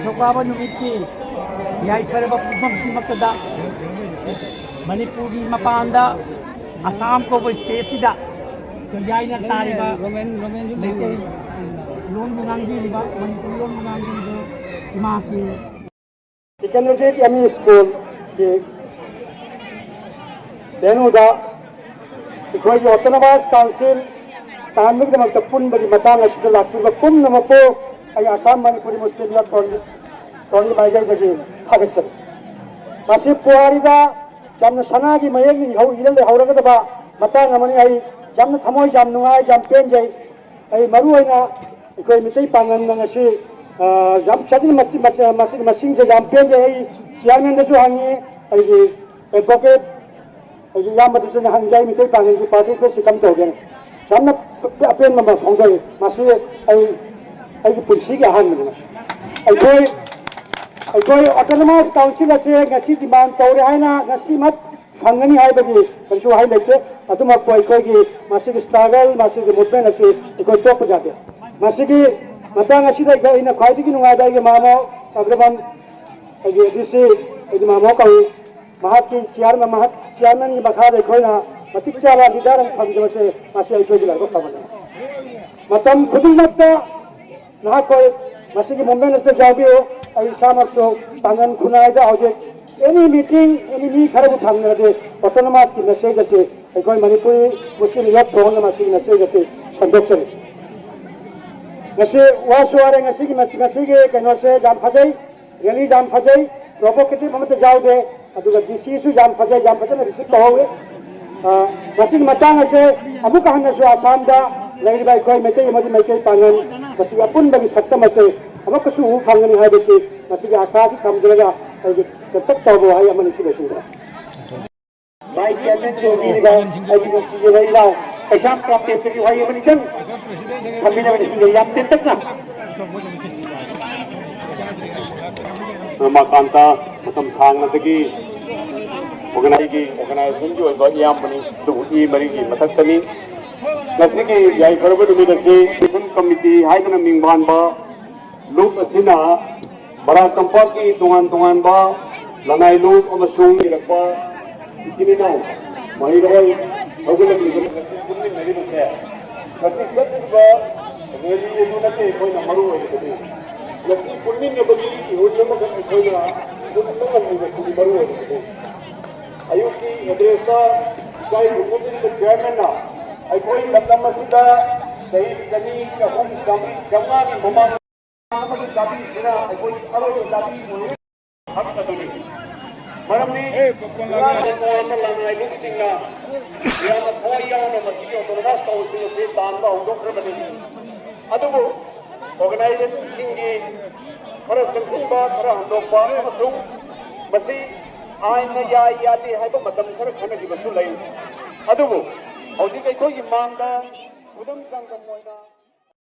निथौकाबा नुमित्ति याइफरबा पुफमसिमक्तदा मणिपुरी मपानदा असम को स्टेटसिदा याइना तारिबा लेते लोन मुंगांगीलिबा मणिपुरी लोन मुंगांगीलिबा इमासी इकोनॉमिक एमई स्कूल के देनुदा इखोई ऑटोनोमस काउंसिल तानमिक पुनबगी मतांग असिदा लाक्तिबा पुनमको आई असम मणिपुरी मुस्लिम यूथ तोनी माइगई थागत मासी पुआरीदा जमन सनागी मयेग इहौ इरले हौरगदबा मतांग अमनी आई जमन थमोय जाम नुंगाय जाम पेंजई आई मरु होइना इखोई मितै पांगन नंगसी जाम सदी मसिंग से जाम पेंजई आई चेयरमैन दसु हांगी आई एडवोकेट आई याम मदसु हांगजाई मितै पांगन की पार्टी पे सिकम तोगेन जामन अपेन नंबर फोंगई मासी आई पुलिस की हान में अखोई ऑटोनोमस काउंसिल से गसी डिमांड तौरे हाइना गसी मत फंगनी हाइबगी कछु हाइ लेते अतुम अखोई की मासी की स्ट्रगल मासी की मूवमेंट असे अखोई टॉप जाते मासी की मतंग असिदा इन ख्वाइदी की नुंगादा के मामो अग्रवन अगे दिसे अगे मामो का महाकी चेयरमैन की बखा अखोइना मतिक चाला लीडर फंगबसे मासी अखोई लरबो खबर मतम खुदिमत्ता ना कोई मासी की मूवमेंट असे जाबियो आई सामक्सो तांगन खुनायदा हौजे एनी मीटिंग एनी मी खरबु थांगनदे ऑटोनोमस की मेसेज असे अखोई मणिपुरी मुस्लिम यूथ थोंग मासी मेसेज असे संदोक्सन गसे वासुआरे गसी की मसी के कनो से जाम फजई रैली जाम फजई प्रोवोकेटिव हमत जाउदे अदुगा डीसी सु जाम फजई रिसीव तहोवे मसी मतांग असे अमु कहनसु आसाम दा लेरिबा अखोई मेते मदि मेके पांगन मसी अपुन बगी सत्तम असे अमकसु उ फंगनी हाइबसे मसी आशा की थमजरगा तक तबो हाइ अमनि सिबसुगा बाय चेयरमैन को दिबा अजि को सिबैला एग्जाम प्राप्त की हाइ अमनि जन थमिना बनि सिबे याम तक ना माकांता मतम सांगनदगी ऑर्गेनाइजेशन की ओइबा याम बनि तो ई मरी की मतकतनी नसी की याइ फरबो दुमिदसे मिशन कमिटी हाइकन मिंगबानबा लूप असिना बड़ा कंपा की तोंगान बा लनाई लूप अमसुंग इरकबा इसिनिना महिरवल हगुलक लिगम पुन्नि मेरी बसे कसी सत्तबा रेली एजुनते कोइना मरु होइबे लसी पुन्नि नेबगी होजम गन कोइना पुन्नगन होइबे मरु होइबे अयुकी एड्रेसा गाई हुकुमी के चेयरमैन ना आई कोई लम्मा मसीदा सही जनी का हम जमा की ममा जाति सिरा कोई करो जाति मोने हम कदनी मरमनी लाना लुक सिंगा या थोया न मसियो तो ना काउंसिल से तांबा उडोकर बने अदुगो ऑर्गेनाइजेशन सिंगी खर संकुबा खर हंदोबा अमसु मसी आइन यादे है तो मतम खर खन की बसु लई अदुगो हौजी कई कोई मांगदा उदम संगम मोइना